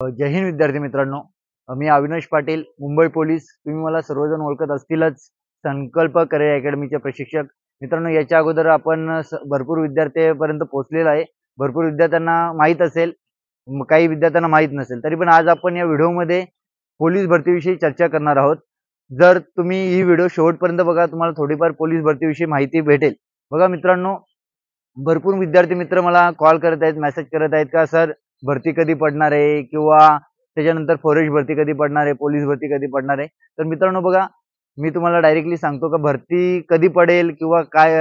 जय हिंद विद्यार्थी मित्रांनो. मी अविनाश पाटील, मुंबई पोलीस. तुम्ही मला सर्वजण ओळखत असतीलच, संकल्प करिअर अकॅडमीचे प्रशिक्षक. मित्रांनो, याच्या अगोदर आपण भरपूर विद्यार्थ्यांपर्यंत पोहोचलेलो आहे. भरपूर विद्यार्थ्यांना माहीत असेल, काही विद्यार्थ्यांना माहीत नसेल. तरी पण आज आपण या व्हिडिओमध्ये पोलीस भरतीविषयी चर्चा करणार आहोत. जर तुम्ही ही व्हिडिओ शेवटपर्यंत बघा, तुम्हाला थोडीफार पोलीस भरतीविषयी माहिती भेटेल. बघा मित्रांनो, भरपूर विद्यार्थी मित्र मला कॉल करत आहेत, मेसेज करत आहेत का सर भरती कधी पडणार आहे, किंवा त्याच्यानंतर फॉरेस्ट भरती कधी पडणार आहे, पोलीस भरती कधी पडणार आहे. तर मित्रांनो बघा, मी तुम्हाला डायरेक्टली सांगतो का भरती कधी पडेल किंवा काय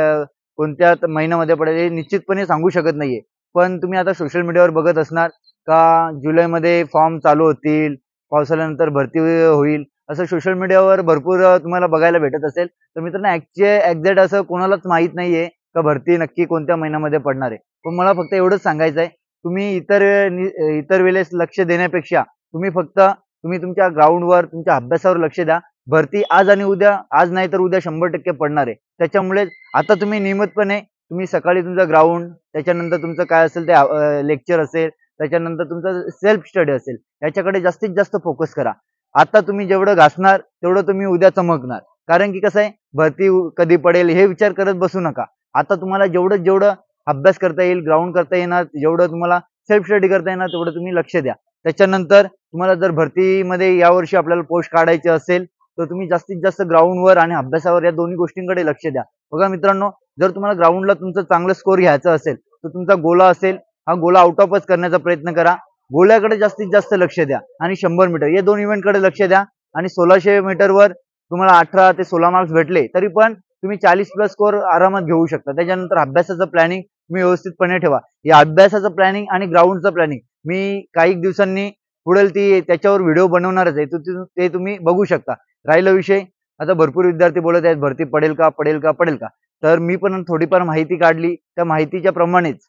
कोणत्या महिन्यामध्ये पडेल हे निश्चितपणे सांगू शकत नाहीये. पण तुम्ही आता सोशल मीडियावर बघत असणार का जुलैमध्ये फॉर्म चालू होतील, पावसाळ्यानंतर भरती होईल, असं सोशल मीडियावर भरपूर तुम्हाला बघायला भेटत असेल. तर मित्रांनो, एक्झॅक्ट असं कोणालाच माहित नाहीये का भरती नक्की कोणत्या महिन्यामध्ये पडणार आहे. पण मला फक्त एवढंच सांगायचं आहे, तुम्ही इतर वेळेस लक्ष देण्यापेक्षा तुम्ही तुमच्या ग्राउंडवर, तुमच्या अभ्यासावर लक्ष द्या. भरती आज आणि उद्या, आज नाही तर उद्या 100% पडणार आहे. त्याच्यामुळे आता तुम्ही नियमितपणे तुम्ही सकाळी तुमचं ग्राउंड, त्याच्यानंतर तुमचं काय असेल ते लेक्चर असेल, त्याच्यानंतर तुमचं सेल्फ स्टडी असेल, याच्याकडे जास्तीत जास्त फोकस करा. आता तुम्ही जेवढं घासणार तेवढं तुम्ही उद्या चमकणार. कारण की कसं आहे, भरती कधी पडेल हे विचार करत बसू नका. आता तुम्हाला जेवढं जेवढं अभ्यास करता येईल, ग्राउंड करता येणार, जेवढं तुम्हाला सेल्फ स्टडी करता येणार तेवढं तुम्ही लक्ष द्या. त्याच्यानंतर तुम्हाला जर भरतीमध्ये यावर्षी आपल्याला पोस्ट काढायची असेल, तर तुम्ही जास्तीत जास्त ग्राउंडवर आणि अभ्यासावर या दोन्ही गोष्टींकडे लक्ष द्या. बघा मित्रांनो, जर तुम्हाला ग्राउंडला तुमचं चांगलं स्कोर घ्यायचं असेल, तर तुमचा गोला असेल, हा गोला आउट ऑफच करण्याचा प्रयत्न करा. गोल्याकडे जास्तीत जास्त लक्ष द्या आणि 100 मीटर या दोन इव्हेंटकडे लक्ष द्या. आणि 1600 मीटरवर तुम्हाला 18 ते 16 मार्क्स भेटले तरी पण तुम्ही 40 प्लस स्कोर आरामात घेऊ शकता. त्याच्यानंतर अभ्यासाचं प्लॅनिंग तुम्ही व्यवस्थितपणे ठेवा. या अभ्यासाचं प्लॅनिंग आणि ग्राउंडचं प्लॅनिंग मी काही दिवसांनी पुढेल त्याच्यावर व्हिडिओ बनवणारच आहे, ते तुम्ही बघू शकता. राहिला विषय, आता भरपूर विद्यार्थी बोलत आहेत भरती पडेल का पडेल का पडेल का. तर मी पण थोडीफार माहिती काढली. त्या माहितीच्या प्रमाणेच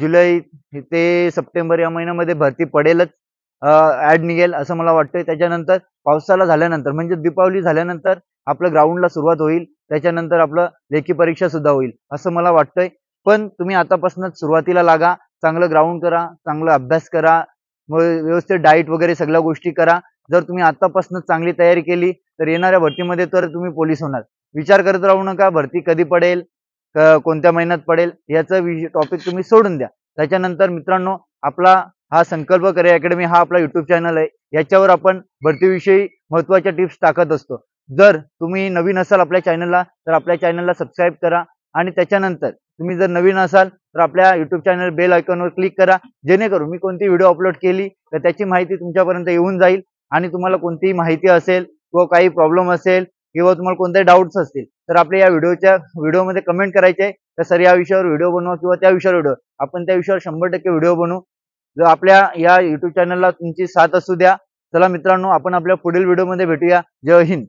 जुलै ते सप्टेंबर या महिन्यामध्ये भरती पडेलच, ऍड निघेल असं मला वाटतंय. त्याच्यानंतर पावसाळा झाल्यानंतर म्हणजे दीपावली झाल्यानंतर आपलं ग्राउंडला सुरुवात होईल. त्याच्यानंतर आपलं लेखी परीक्षा सुद्धा होईल असं मला वाटतंय. पण तुम्ही आतापासूनच सुरुवातीला लागा, चांगलं ग्राउंड करा, चांगला अभ्यास करा, मग व्यवस्थित डाईट वगैरे सगळ्या गोष्टी करा. जर तुम्ही आतापासूनच चांगली तयारी केली तर येणाऱ्या भरतीमध्ये तर तुम्ही पोलीस होणार. विचार करत राहू नका भरती कधी पडेल, कोणत्या महिन्यात पडेल, याचं टॉपिक तुम्ही सोडून द्या. त्याच्यानंतर मित्रांनो, आपला हा संकल्प करिअर अकॅडमी हा आपला युट्यूब चॅनल आहे. याच्यावर आपण भरतीविषयी महत्त्वाच्या टिप्स टाकत असतो. जर तुम्ही नवीन असाल आपल्या चॅनलला, तर आपल्या चॅनलला सबस्क्राईब करा. आणि त्याच्यानंतर तुम्ही जर नवीन असाल तर आपल्या युट्यूब चॅनल बेल आयकॉनवर क्लिक करा, जेणेकरून मी कोणती व्हिडिओ अपलोड केली तर त्याची माहिती तुमच्यापर्यंत येऊन जाईल. आणि तुम्हाला कोणतीही माहिती असेल किंवा काही प्रॉब्लेम असेल किंवा तुम्हाला कोणते डाऊट्स असतील तर आपल्या या व्हिडिओमध्ये कमेंट करायचे आहे, तर सर या विषयावर व्हिडिओ बनवा किंवा त्या विषयावर व्हिडिओ, आपण त्या विषयावर 100% व्हिडिओ बनवू. जर आपल्या या युट्यूब चॅनलला तुमची साथ असू द्या. चला मित्रांनो, आपण आपल्या पुढील व्हिडिओमध्ये भेटूया. जय हिंद.